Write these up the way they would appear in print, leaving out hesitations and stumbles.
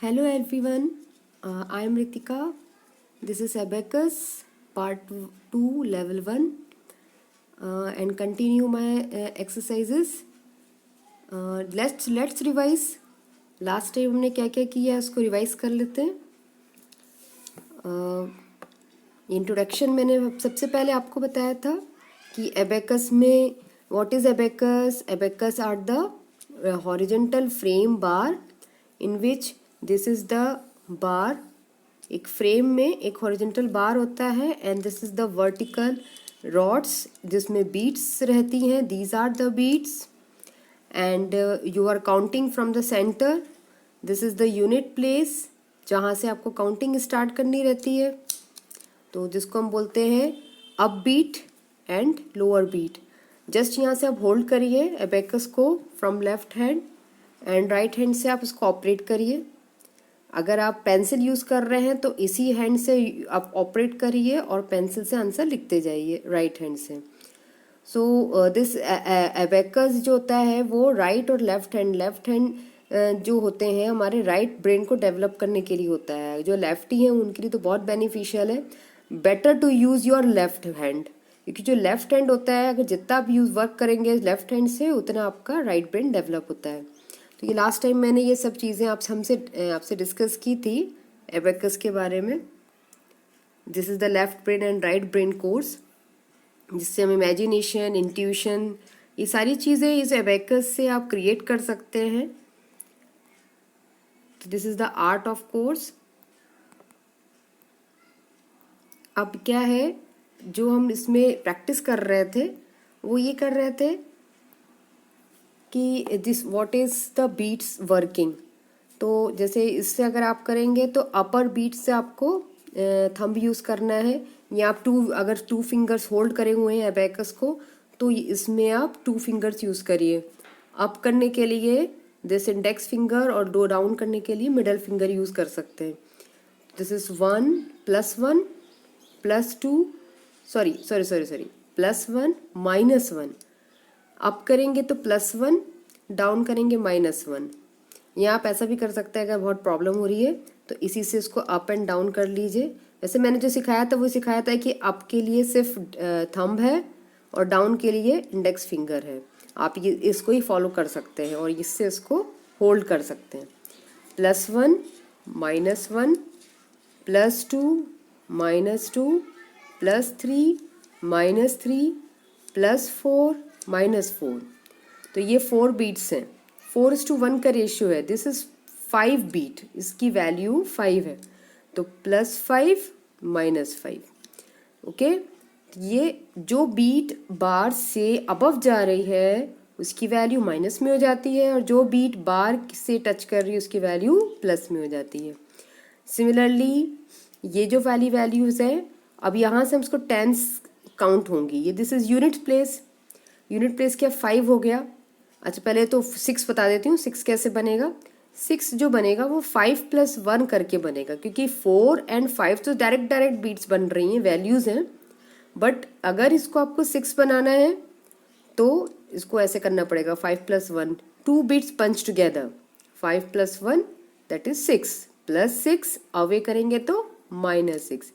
Hello everyone, I am Ritika. This is Abacus part 2 level 1 and continue my exercises. Let's revise. Last time हमने क्या क्या किया उसको revise कर लेते हैं. इंट्रोडक्शन मैंने सबसे पहले आपको बताया था कि एबेकस में what is abacus. Abacus are the horizontal frame bar in which this is the bar. एक फ्रेम में एक हॉरिजॉन्टल बार होता है and this is the vertical rods जिसमें बीट्स रहती हैं. These are the beads and you are counting from the centre. This is the unit place जहाँ से आपको काउंटिंग स्टार्ट करनी रहती है. तो जिसको हम बोलते हैं up bead and lower bead. Just यहाँ से आप होल्ड करिए एबेकस को from left hand and right hand से आप इसको ऑपरेट करिए. अगर आप पेंसिल यूज़ कर रहे हैं तो इसी हैंड से आप ऑपरेट करिए और पेंसिल से आंसर लिखते जाइए राइट हैंड से. सो दिस एबेकस जो होता है वो राइट और लेफ्ट हैंड जो होते हैं हमारे राइट ब्रेन को डेवलप करने के लिए होता है. जो लेफ्टी हैं उनके लिए तो बहुत बेनिफिशियल है. Better to use your left hand, क्योंकि जो लेफ्ट हैंड होता है अगर जितना आप वर्क करेंगे लेफ्ट हैंड से उतना आपका राइट ब्रेन डेवलप होता है. तो ये लास्ट टाइम मैंने ये सब चीज़ें आपसे डिस्कस की थी एबेकस के बारे में. This is the left brain and right brain course जिससे हम इमेजिनेशन, इंट्यूशन, ये सारी चीज़ें इस एबेकस से आप क्रिएट कर सकते हैं. तो this is the art of course. अब क्या है जो हम इसमें प्रैक्टिस कर रहे थे वो ये कर रहे थे कि this what is the beads working. तो जैसे इससे अगर आप करेंगे तो अपर बीट से आपको थंब यूज़ करना है. या आप अगर टू फिंगर्स होल्ड करे हुए हैं एबेकस को तो इसमें आप 2 फिंगर्स यूज़ करिए. अप करने के लिए दिस इंडेक्स फिंगर और दो डाउन करने के लिए मिडल फिंगर यूज़ कर सकते हैं. This is 1 +1 +2 sorry +1 -1. अप करेंगे तो +1, डाउन करेंगे -1. या आप ऐसा भी कर सकते हैं अगर बहुत प्रॉब्लम हो रही है तो इसी से इसको अप एंड डाउन कर लीजिए. वैसे मैंने जो सिखाया था वो सिखाया था कि अप के लिए सिर्फ थंब है और डाउन के लिए इंडेक्स फिंगर है. आप ये इसको ही फॉलो कर सकते हैं और इससे इसको होल्ड कर सकते हैं. +1 -1 +2 -2 +3 -3 +4 -4. तो ये 4 बीट्स हैं. 4:1 का रेशियो है. दिस इज 5 बीट, इसकी वैल्यू 5 है. तो +5 -5. ओके. ये जो बीट बार से अबव जा रही है उसकी वैल्यू माइनस में हो जाती है और जो बीट बार से टच कर रही है उसकी वैल्यू प्लस में हो जाती है. सिमिलरली ये जो वाली वैल्यूज़ है अब यहाँ से हम इसको टेंस काउंट होंगी. ये this is unit place. Unit place क्या 5 हो गया. अच्छा पहले तो 6 बता देती हूँ 6 कैसे बनेगा. 6 जो बनेगा वो 5 + 1 करके बनेगा क्योंकि 4 और 5 तो डायरेक्ट बीट्स बन रही हैं, वैल्यूज़ हैं. बट अगर इसको आपको 6 बनाना है तो इसको ऐसे करना पड़ेगा 5 + 1, 2 beads punch together. 5 + 1 that is 6 +6 away करेंगे तो -6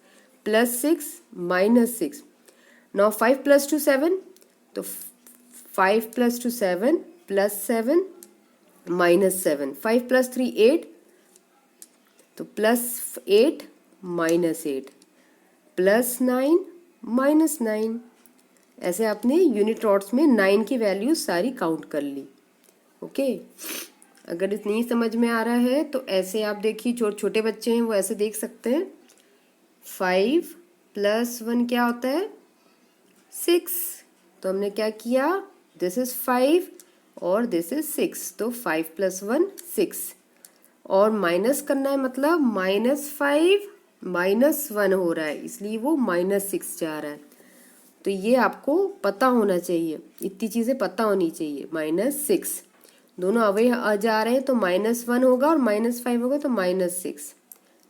+6 -6. नाउ 5 + 2 7. तो 5 + 2 7 +7 -7. 5 + 3 8. तो +8 -8 +9 -9. ऐसे आपने यूनिट रॉड्स में 9 की वैल्यू सारी काउंट कर ली. ओके. अगर इतनी समझ में आ रहा है तो ऐसे आप देखिए छोटे बच्चे हैं वो ऐसे देख सकते हैं. 5 + 1 क्या होता है 6. तो हमने क्या किया दिस इज 5 और दिस इज 6. तो 5 + 1 6 और माइनस करना है मतलब -5 -1 हो रहा है इसलिए वो -6 जा रहा है. तो ये आपको पता होना चाहिए, इतनी चीज़ें पता होनी चाहिए. -6 दोनों अवे जा रहे हैं तो -1 होगा और -5 होगा तो -6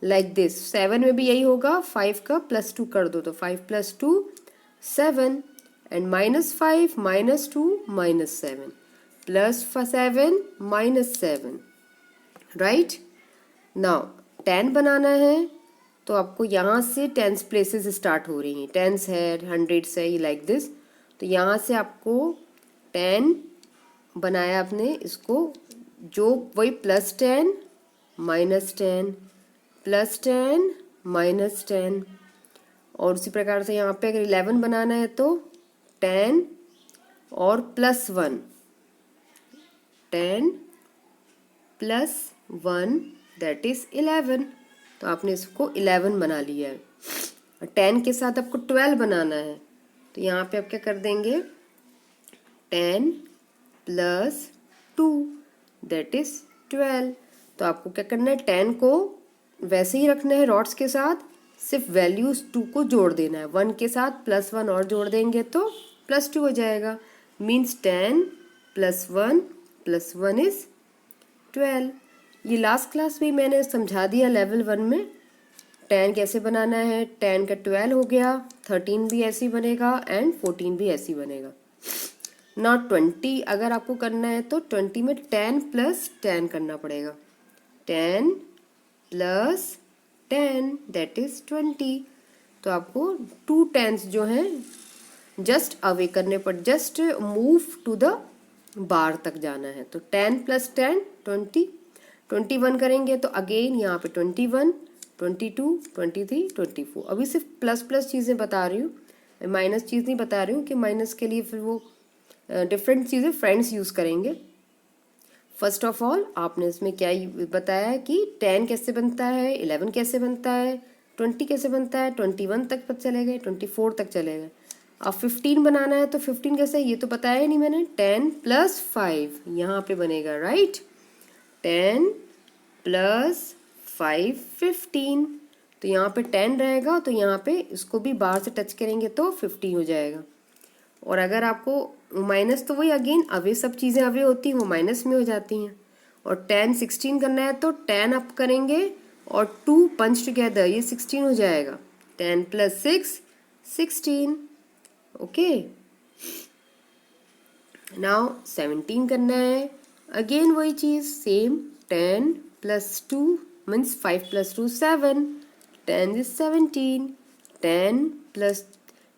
लाइक दिस. 7 में भी यही होगा. 5 का +2 कर दो तो 5 + 2 7 एंड -5 -2 -7 +7 -7 राइट. नाउ 10 बनाना है तो आपको यहाँ से टेंस प्लेसेस स्टार्ट हो रही हैं, टेंस है, हंड्रेड्स है, ये लाइक दिस। तो यहाँ से आपको 10 बनाया आपने, इसको जो वही +10 -10 +10 -10, और उसी प्रकार से यहाँ पे अगर 11 बनाना है तो 10 और +1, 10 +1 दैट इज 11। तो आपने इसको 11 बना लिया है। और 10 के साथ आपको 12 बनाना है तो यहाँ पे आप क्या कर देंगे, 10 + 2 दैट इज 12। तो आपको क्या करना है, 10 को वैसे ही रखना है रॉड्स के साथ, सिर्फ वैल्यूज 2 को जोड़ देना है, 1 के साथ +1 और जोड़ देंगे तो +2 हो जाएगा। Means 10 + 1 + 1 is 12। ये लास्ट क्लास में मैंने समझा दिया लेवल 1 में 10 कैसे बनाना है। 10 का 12 हो गया, 13 भी ऐसे ही बनेगा एंड 14 भी ऐसे ही बनेगा। नॉट 20 अगर आपको करना है तो 20 में 10 + 10 करना पड़ेगा, 10 + 10 दैट इज 20। तो आपको 2 10s जो हैं जस्ट अवे करने पर, just move to the bar तक जाना है। तो 10 + 10 20, 21 करेंगे तो अगेन यहाँ पे 21, 22, 23, 24। अभी सिर्फ प्लस प्लस चीज़ें बता रही हूँ, माइनस चीज़ नहीं बता रही हूँ कि माइनस के लिए फिर वो डिफरेंट चीज़ें फ्रेंड्स यूज़ करेंगे। फर्स्ट ऑफ ऑल आपने इसमें क्या बताया कि 10 कैसे बनता है, 11 कैसे बनता है, 20 कैसे बनता है, 21 तक चले गए, 24 तक चले गए। अब 15 बनाना है तो 15 कैसे, ये तो बताया ही नहीं मैंने। 10 + 5 यहाँ पे बनेगा, राइट। 10 + 5 15। तो यहाँ पे 10 रहेगा तो यहाँ पे इसको भी बाहर से टच करेंगे तो 15 हो जाएगा। और अगर आपको माइनस, तो वही अगेन अवे, सब चीज़ें अवे होती हैं वो माइनस में हो जाती हैं। और 10 16 करना है तो 10 अप करेंगे और 2 पंच टुगेदर, ये 16 हो जाएगा। 10 + 6 16। ओके, नाउ 17 करना है, अगेन वही चीज़ same, 10 + 2 means 5 + 2 7, 10 is 17, 10 +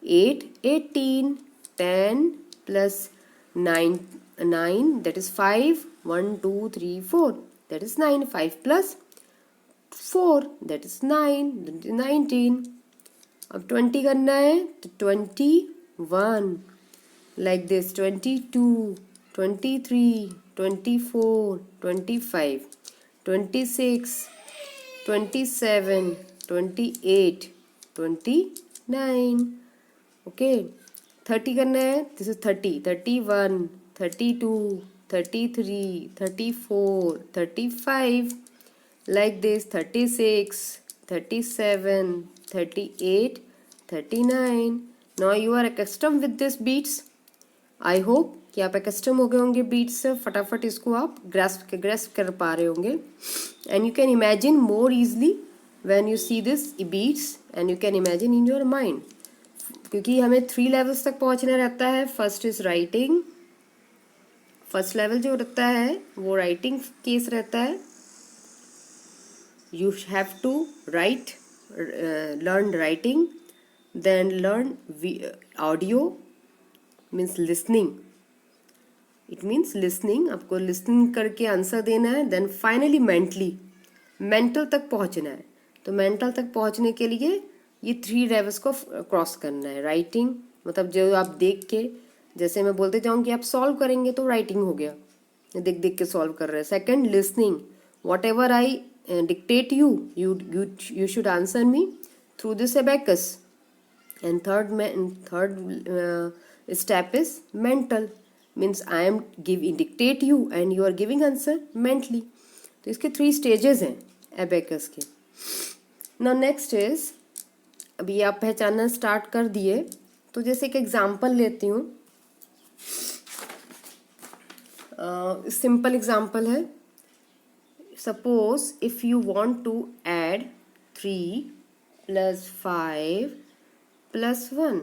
8 18, 10 + 9 9 that is 5, 1 2 3 4 that is 9, 5 + 4 that is 9, that is 19। अब 20 करना है तो 21 like this, 22 23 24 25 26 27 28 29। ओके, 30 करना है, this is 30 31 32 33 34 35 like this, 36 37 38 39। now you are accustomed with this beats। I hope कि आप एकस्टम हो गए होंगे बीट्स से, फटाफट इसको आप ग्रेस्प कर पा रहे होंगे। And you can imagine more easily when you see this beads and you can imagine in your mind, क्योंकि हमें 3 लेवल्स तक पहुंचना रहता है। First is writing, first level जो रहता है वो राइटिंग केस रहता है। You have to write, learn writing, then learn audio means listening, it means listening, आपको लिसनिंग करके आंसर देना है। देन फाइनली मेंटल तक पहुंचना है। तो मेंटल तक पहुंचने के लिए ये 3 लेवल्स को क्रॉस करना है। राइटिंग मतलब जो आप देख के, जैसे मैं बोलते जाऊँ कि आप सॉल्व करेंगे तो राइटिंग हो गया, देख देख के सॉल्व कर रहे हैं। Second listening, what ever I dictate you should answer me through this abacus। and third step is mental, means I am dictate you and you are giving answer mentally। तो इसके 3 stages हैं abacus के। now next is, अभी आप पहचानना start कर दिए तो जैसे एक एग्जांपल लेती हूँ, सिंपल एग्जांपल है। Suppose if you want to add 3 + 5 + 1,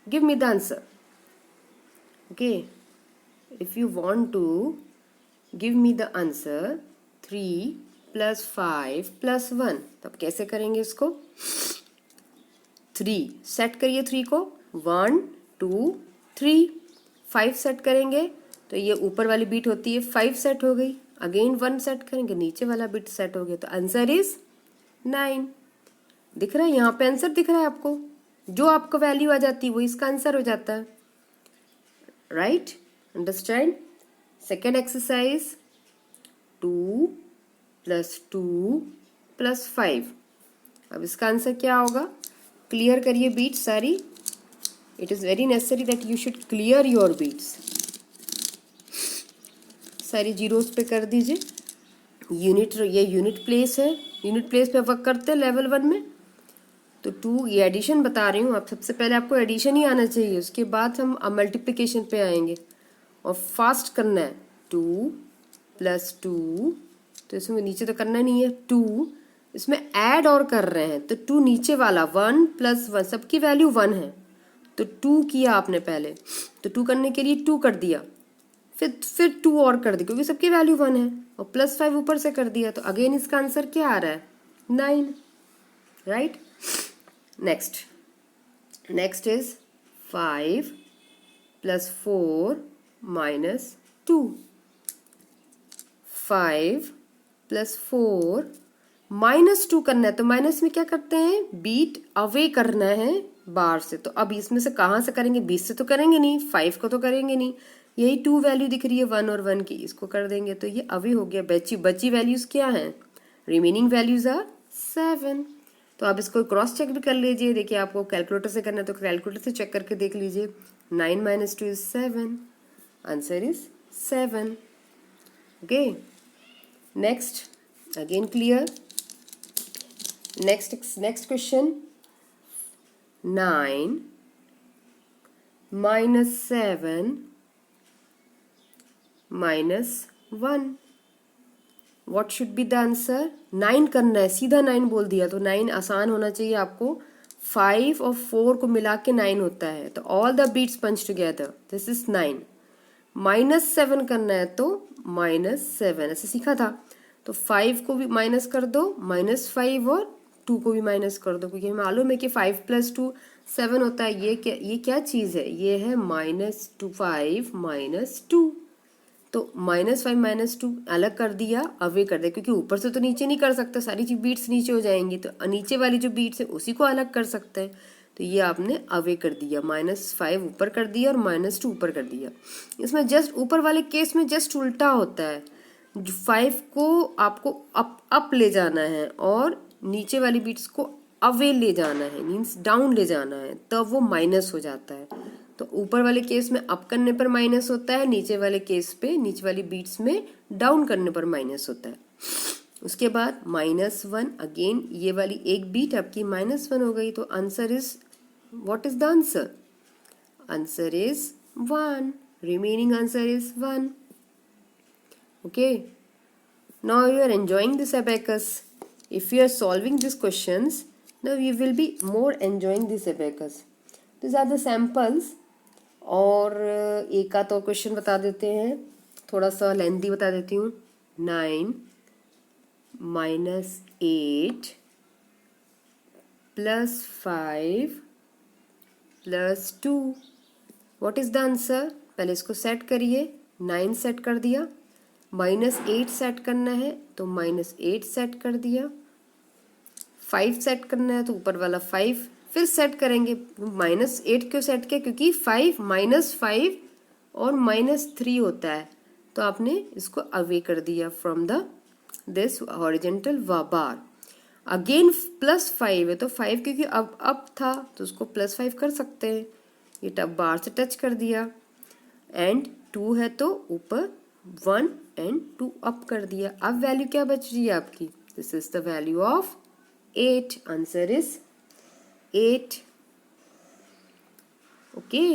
give me the answer। okay, if you want to give me the answer 3 plus 5 plus 1। तब कैसे करेंगे इसको? 3 सेट करिए, 3 को 1 2 3। 5 सेट करेंगे तो ये ऊपर वाली बीट होती है 5 सेट हो गई। अगेन 1 सेट करेंगे, नीचे वाला बीट सेट हो गया, तो आंसर इज 9। दिख रहा है यहाँ पे आंसर दिख रहा है आपको? जो आपको वैल्यू आ जाती है वो इसका आंसर हो जाता है, right? Understand? Second exercise 2 plus 2 plus 5। अब इसका आंसर क्या होगा? क्लियर करिए बीट सारी। It is very necessary that you should clear your beads. सारी जीरोस पे कर दीजिए। ये यूनिट प्लेस है, यूनिट प्लेस पे वर्क करते हैं लेवल 1 में। तो 2 ये एडिशन बता रही हूँ, आप सबसे पहले आपको एडिशन ही आना चाहिए, उसके बाद हम मल्टीप्लिकेशन पे आएंगे और फास्ट करना है। 2 प्लस 2, तो इसमें नीचे तो करना नहीं है, 2 इसमें ऐड और कर रहे हैं, तो 2 नीचे वाला 1 प्लस 1 सबकी वैल्यू 1 है, तो 2 किया आपने पहले, तो 2 करने के लिए 2 कर दिया, फिर 2 और कर दिया क्योंकि सबकी वैल्यू 1 है, और प्लस 5 ऊपर से कर दिया, तो अगेन इसका आंसर क्या आ रहा है? 9, right? Next is 5 plus 4 minus 2। 5 plus 4 minus 2 करना है, तो माइनस में क्या करते हैं? बीट अवे करना है बार से। तो अब इसमें से कहाँ से करेंगे? 20 से तो करेंगे नहीं, 5 को तो करेंगे नहीं। यही 2 वैल्यू दिख रही है 1 और 1 की, इसको कर देंगे तो ये अवे हो गया। बची वैल्यूज क्या हैं? Remaining values are 7। तो आप इसको क्रॉस चेक भी कर लीजिए। देखिए आपको कैलकुलेटर से करना है तो कैलकुलेटर से चेक करके देख लीजिए। 9 minus 2 is 7, answer is 7। Okay, next again clear. Next question 9 minus 7 minus 1, what should be the answer? 9 करना है, सीधा 9 बोल दिया, तो 9 आसान होना चाहिए आपको। 5 और 4 को मिला के 9 होता है, तो all the beads punch together, this is 9। Minus 7 करना है तो माइनस 7 ऐसे सीखा था, तो 5 को भी माइनस कर दो, माइनस 5 और 2 को भी माइनस कर दो, क्योंकि मालूम है कि 5 प्लस 2 7 होता है। ये क्या चीज़ है? ये है -5 माइनस 2। तो -5 माइनस 2 अलग कर दिया, अवे कर दिया, क्योंकि ऊपर से तो नीचे नहीं कर सकते, सारी बीट्स नीचे हो जाएंगी, तो नीचे वाली जो बीट्स है उसी को अलग कर सकते हैं। तो ये आपने अवे कर दिया, -5 ऊपर कर दिया और -2 ऊपर कर दिया। इसमें जस्ट ऊपर वाले केस में जस्ट उल्टा होता है, 5 को आपको अप ले जाना है और नीचे वाली बीट्स को अवे ले जाना है, मीन्स डाउन ले जाना है, तब वो माइनस हो जाता है। तो ऊपर वाले केस में अप करने पर माइनस होता है, नीचे वाले केस पे, नीचे वाली बीट्स में डाउन करने पर माइनस होता है। उसके बाद -1, अगेन ये वाली एक बीट आपकी -1 हो गई, तो answer is, what is the answer? Answer is 1, remaining answer is 1। Okay, now you are enjoying this abacus. If you are solving these questions, now you will be more enjoying this abacus. These are the samples. और एक का तो question बता देते हैं, थोड़ा सा lengthy बता देती हूँ। 9 minus 8 plus 5 plus 2, what is the answer? पहले इसको सेट करिए, 9 सेट कर दिया, -8 सेट करना है तो -8 सेट कर दिया, 5 सेट करना है तो ऊपर वाला 5 फिर सेट करेंगे। -8 क्यों सेट किया? क्योंकि 5 -5 और -3 होता है, तो आपने इसको अवे कर दिया from the this horizontal bar. Again +5 है तो 5 क्योंकि अब अप था तो उसको +5 कर सकते हैं, ये टब बार से टच कर दिया, एंड 2 है तो ऊपर 1 एंड 2 अप कर दिया। अब वैल्यू क्या बच रही है आपकी? This is the value of 8, answer is 8। Okay,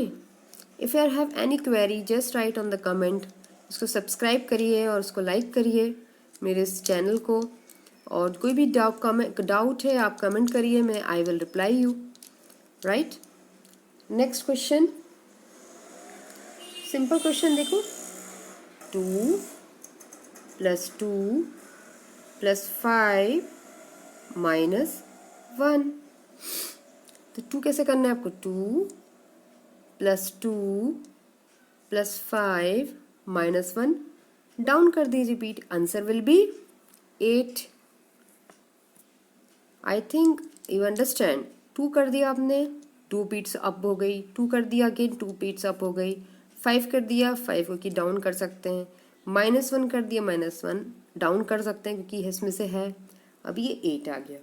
if you have any query just right on the comment. इसको सब्सक्राइब करिए और उसको लाइक करिए मेरे इस चैनल को, और कोई भी डाउट है आप कमेंट करिए, मैं I will reply you, right? Next question, simple question देखो, 2 प्लस 2 प्लस 5 माइनस 1। तो 2 कैसे करना है आपको, 2 प्लस 2 प्लस 5 माइनस 1, डाउन कर दीजिए repeat, answer will be 8। I think you understand. 2 कर दिया आपने, 2 बीट्स अप हो गई, 2 कर दिया अगेन, 2 बीट्स अप हो गई, 5 कर दिया, 5 को की डाउन कर सकते हैं, -1 कर दिया, -1 डाउन कर सकते हैं क्योंकि इसमें से है। अब ये 8 आ गया।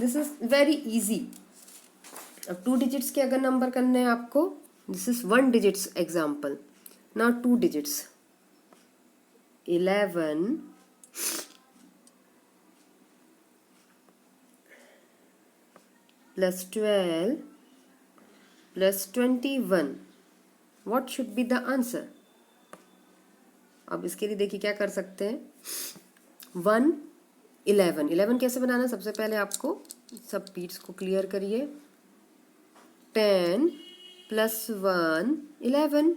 This is very easy. अब 2 डिजिट्स के अगर नंबर करने हैं आपको, this is 1 digits example. Now 2 digits 11 plus 12 plus 21, what should be the answer? अब इसके लिए देखिए क्या कर सकते हैं, 1 11 कैसे बनाना, सबसे पहले आपको सब बीट्स को क्लियर करिए। 10 प्लस 1 11,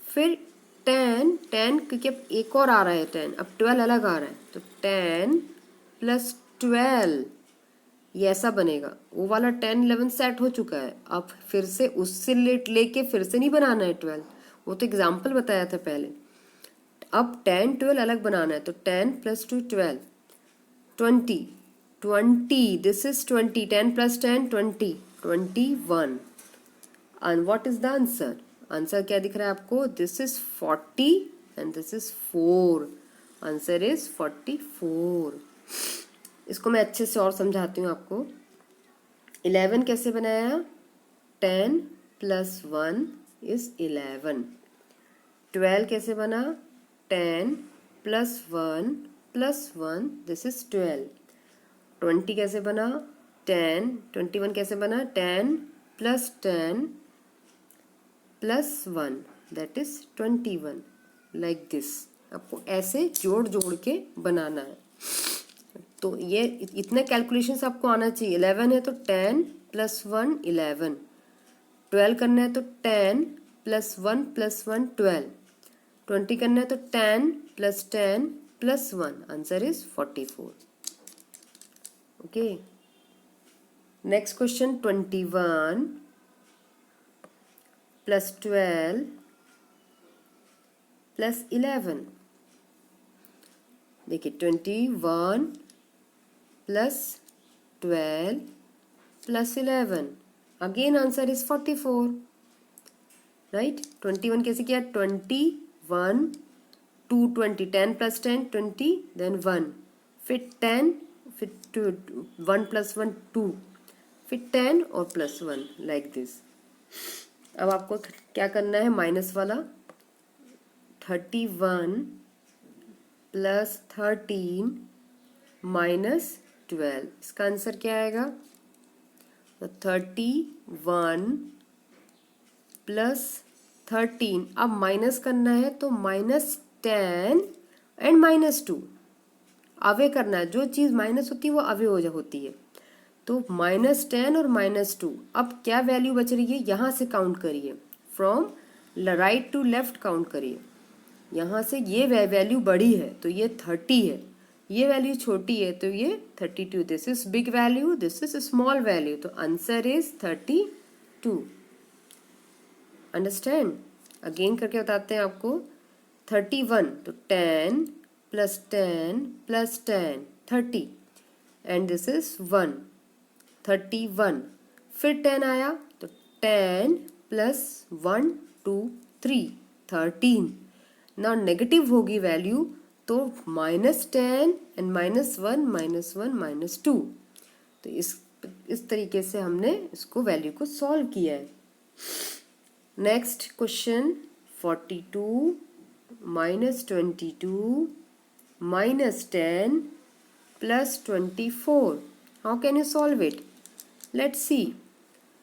फिर 10 क्योंकि अब एक और आ रहा है 10, अब 12 अलग आ रहा है, तो 10 प्लस 12 ये ऐसा बनेगा। वो वाला 10 11 सेट हो चुका है, अब फिर से उससे लेके फिर से नहीं बनाना है 12, वो तो एग्जाम्पल बताया था पहले। अब 10 12 अलग बनाना है, तो 10 plus 2 12, 20 this is 20, 10 plus 10 20, 21। And what is the answer? Answer क्या दिख रहा है आपको, this is 40 and this is 4, answer is 44। इसको मैं अच्छे से और समझाती हूँ आपको। 11 कैसे बनाया, 10 प्लस 1 इज 11। 12 कैसे बना, 10 प्लस 1 प्लस 1 दिस इज 12। 20 कैसे बना, 10 21 कैसे बना, 10 plus 10 plus 1 that is 21, like this. आपको ऐसे जोड़ जोड़ के बनाना है। तो ये इतने कैलकुलेशंस आपको आना चाहिए। 11 है तो 10 प्लस 1 11, 12 करना है तो 10 प्लस 1 प्लस 1 12, 20 करना है तो 10 plus 10 plus 1, answer is 44। Okay, next question 21 plus 12 plus 11। देखिए 21 plus 12 plus 11, again answer is 44, right. 21 कैसे किया, 21 2 20, 10 प्लस 10 20, देन 1, फिर 10, फिर 2 1 प्लस 1 2, फिर 10 और प्लस 1, लाइक दिस। अब आपको क्या करना है, माइनस वाला 31 प्लस 13 माइनस 12, इसका आंसर क्या आएगा, तो 31 प्लस 13, अब माइनस करना है तो -10 एंड -2 अवे करना है। जो चीज़ माइनस होती है वो अवे हो होती है, तो -10 और -2। अब क्या वैल्यू बच रही है, यहाँ से काउंट करिए, from right to left count करिए। यहाँ से ये वैल्यू बड़ी है तो ये 30 है, ये वैल्यू छोटी है तो ये 32। This is big value, this is small value, तो आंसर इज 32। अंडरस्टैंड, अगेन करके बताते हैं आपको। 31 तो 10 plus 10 plus 10 30, and this is 1, 31, फिर 10 आया तो 10 प्लस 1 2 3 13। ना नेगेटिव होगी वैल्यू तो -10 एंड -1 -1 -2। तो इस तरीके से हमने इसको वैल्यू को सॉल्व किया है। Next question 42 -22 -10 plus 24, how can you solve it, let's see.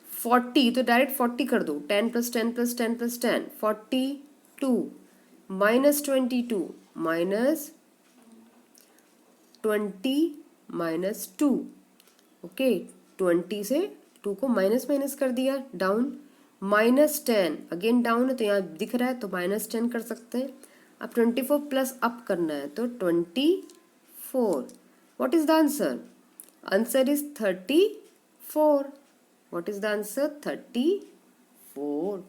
40 तो डायरेक्ट 40 कर दो, 10 प्लस 10 प्लस 10 प्लस 10 42, -22 -20 -2, ओके। 20 से 2 को माइनस कर दिया, डाउन, -10 अगेन डाउन है तो यहाँ दिख रहा है तो -10 कर सकते हैं। अब 24 प्लस अप करना है तो 24 4. What is the answer? Answer is 34. What is the answer? 34.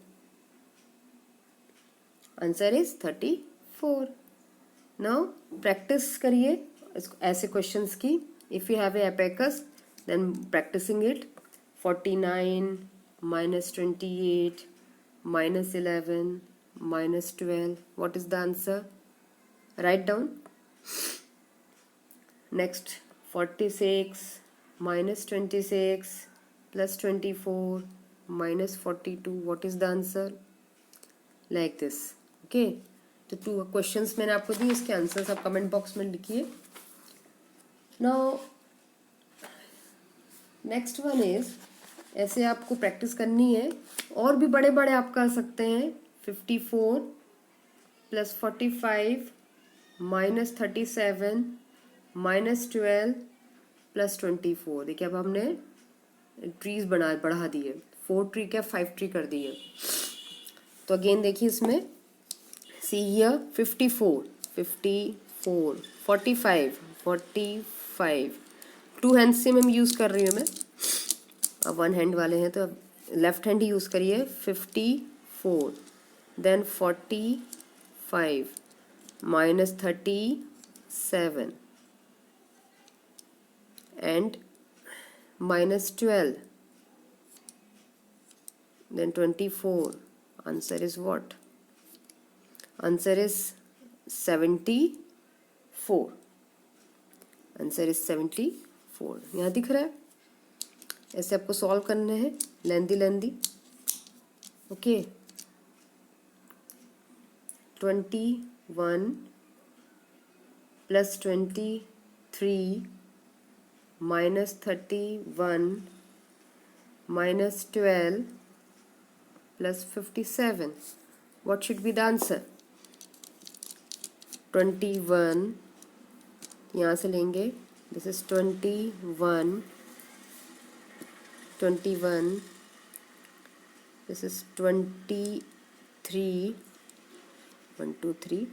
Answer is 34. Now practice करिए ऐसे questions की. If you have a abacus, then practicing it. 49 minus 28 minus 11 minus 12. What is the answer? Write down. Next, 46 minus 26 plus 24 minus 42. What is the answer? Like this. Okay. तो 2 questions मैंने आपको दिए, इसके answers आप comment box में लिखिए. Now next one is, ऐसे आपको प्रैक्टिस करनी है. और भी बड़े बड़े आप कर सकते हैं. 54 प्लस 45 माइनस 37 माइनस 12 प्लस 24. देखिए अब हमने ट्रीज बढ़ा दिए. 4 ट्री क्या 5 ट्री कर दिए. तो अगेन देखिए इसमें सी हियर 54 45 2 हैंड से मैं यूज़ कर रही हूँ. मैं अब 1 हैंड वाले हैं तो लेफ्ट हैंड ही यूज़ करिए. 54 then 45 minus 37 and minus 12 then 24. Answer is what? Answer is 74. Answer is 74. यहाँ दिख रहा है. ऐसे आपको सॉल्व करने हैं लेंदी. Okay. 21 plus 23 minus 31 minus 12 plus 57. What should be the answer? 21 यहाँ से लेंगे. This is 21. This is 23. 1 2 3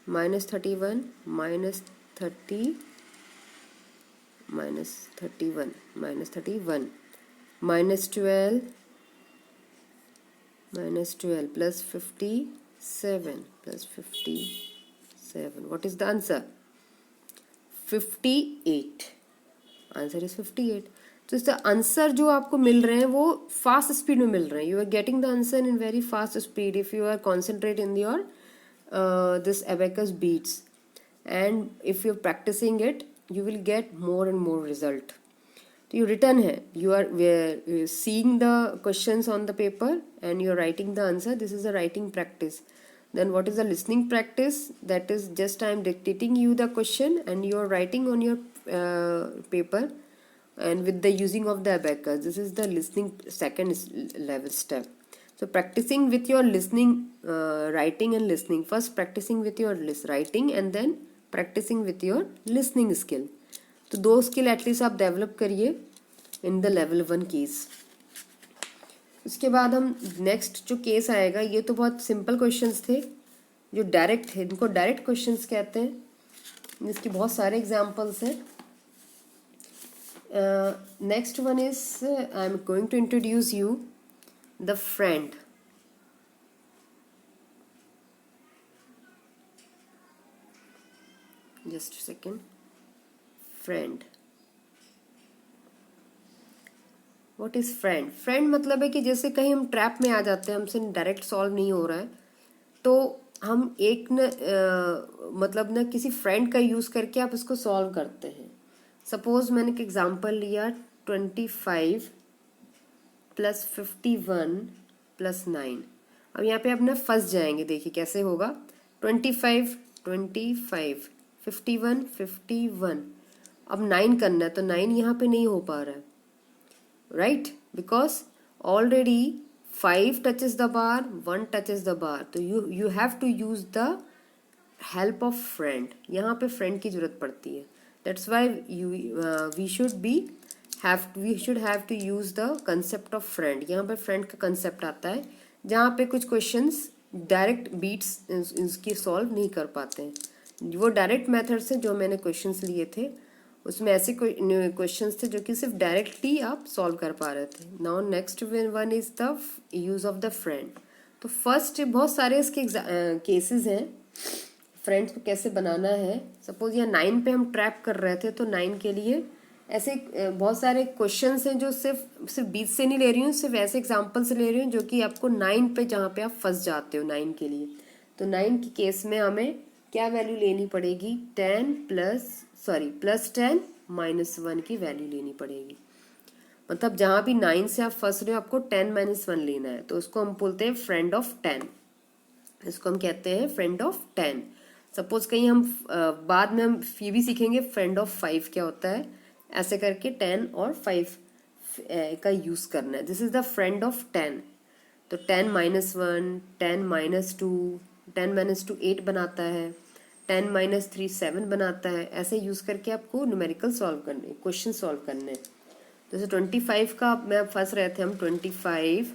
minus 31 minus 30 minus 31 minus 31 minus 12 minus 12 plus 57 plus 57. What is the answer? 58. Answer is 58. तो इसका आंसर जो आपको मिल रहे हैं वो फास्ट स्पीड में मिल रहे हैं. You are getting the answer in very fast speed if you are concentrate in your this abacus beats, and if you're practicing it you will get more and more result. तो ये written है. You are seeing the questions on the paper and you are writing the answer. This is a writing practice. Then what is the listening practice? That is just I am dictating you the question and you are writing on your paper and with the using of the abacus. This is the listening second level step. So practicing with your listening, writing and listening. First practicing with your writing and then practicing with your listening skill. तो 2 skill at least आप develop करिए in the level 1 case. उसके बाद हम next जो case आएगा, ये तो बहुत सिंपल क्वेश्चंस थे जो डायरेक्ट है. इनको डायरेक्ट क्वेश्चंस कहते हैं. इसके बहुत सारे एग्जांपल्स हैं. Next one is I am going to introduce you the friend. Just second. Friend. What is friend? Friend मतलब है कि जैसे कहीं हम ट्रैप में आ जाते हैं, हमसे डायरेक्ट सॉल्व नहीं हो रहा है, तो हम एक मतलब ना किसी फ्रेंड का यूज करके आप इसको सॉल्व करते हैं. सपोज मैंने एक एग्जांपल लिया 25 प्लस 51 प्लस 9. अब यहाँ पे अपना फंस जाएंगे. देखिए कैसे होगा. 25 51. अब 9 करना है तो 9 यहाँ पे नहीं हो पा रहा है. Right, because already 5 touches the bar, 1 touches the bar. तो you have to use the help of friend. यहाँ पे फ्रेंड की जरूरत पड़ती है. That's why we should have to use the concept of friend. यहाँ पे फ्रेंड का कंसेप्ट आता है जहाँ पे कुछ क्वेश्चंस डायरेक्ट बीट्स इसकी सॉल्व नहीं कर पाते हैं. वो डायरेक्ट मेथड से जो मैंने क्वेश्चंस लिए थे उसमें ऐसे क्वेश्चंस थे जो कि सिर्फ डायरेक्टली आप सॉल्व कर पा रहे थे। Now next one is the use of the friend. तो फर्स्ट बहुत सारे इसके केसेस हैं फ्रेंड्स को कैसे बनाना है। सपोज यहाँ 9 पे हम ट्रैप कर रहे थे, तो 9 के लिए ऐसे बहुत सारे क्वेश्चंस हैं जो सिर्फ बीच से नहीं ले रही हूँ, सिर्फ ऐसे एग्जांपल से ले रही हूँ जो कि आपको 9 पे जहाँ पे आप फंस जाते हो 9 के लिए। तो 9 के केस में हमें क्या वैल्यू लेनी पड़ेगी, प्लस 10 -1 की वैल्यू लेनी पड़ेगी। मतलब जहाँ भी 9 से आप फंस रहे हो आपको 10 -1 लेना है, तो उसको हम बोलते हैं फ्रेंड ऑफ 10। इसको हम कहते हैं फ्रेंड ऑफ 10। सपोज कहीं हम बाद में हम ये भी सीखेंगे फ्रेंड ऑफ 5 क्या होता है। ऐसे करके 10 और 5 का यूज करना है। This is the friend of 10। तो 10 -1, 10 -2, 10 -2 8 बनाता है, 10 -3 7 बनाता है। ऐसे यूज करके आपको न्यूमेरिकल सॉल्व करने, क्वेश्चन सॉल्व करने। जैसे 25 का में फंस रहे थे हम, 25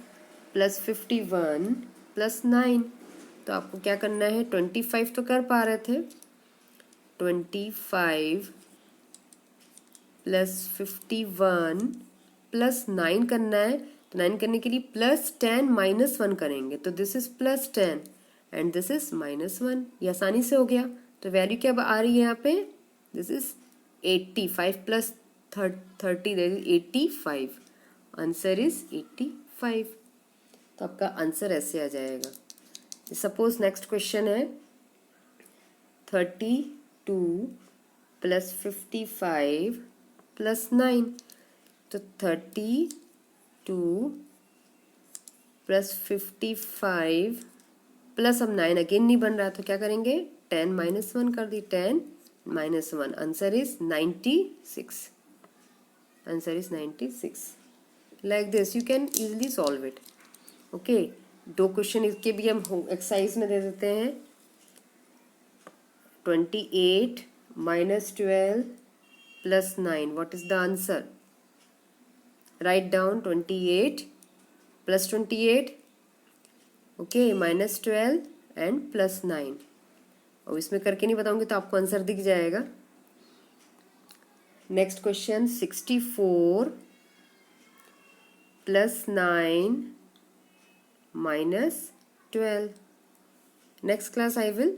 + 51 + 9। तो आपको क्या करना है, 25 तो कर पा रहे थे, 25 + 51 + 9 करना है। तो 9 करने के लिए +10 -1 करेंगे, तो this is +10 and this is -1। ये आसानी से हो गया। तो वैल्यू क्या आ रही है यहाँ पे, दिस इज 85 + 30 85। Answer is 85। तो आपका आंसर ऐसे आ जाएगा। सपोज नेक्स्ट क्वेश्चन है 32 + 55 + 9। तो 32 + 55 प्लस अब 9 अगेन नहीं बन रहा, तो क्या करेंगे, 10 -1 कर दी, 10 -1। Answer is 96। Answer is 96। Like this you can easily solve it. Okay, 2 question इसके भी हम एक्सरसाइज में दे देते हैं। 28 -12 + 9, what is the answer. Write down 28 + 28, okay, -12 and +9। और इसमें करके नहीं बताऊंगी तो आपको आंसर दिख जाएगा। Next question 64 + 9 -12। Next class I will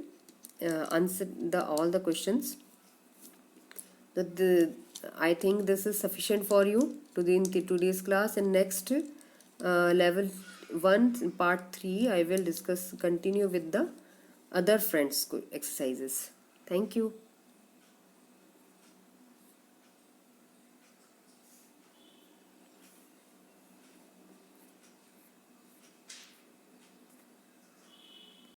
answer all the questions. I think this is sufficient for you in today's class. And next level 1 part 3 I will continue with the other friends exercises. Thank you.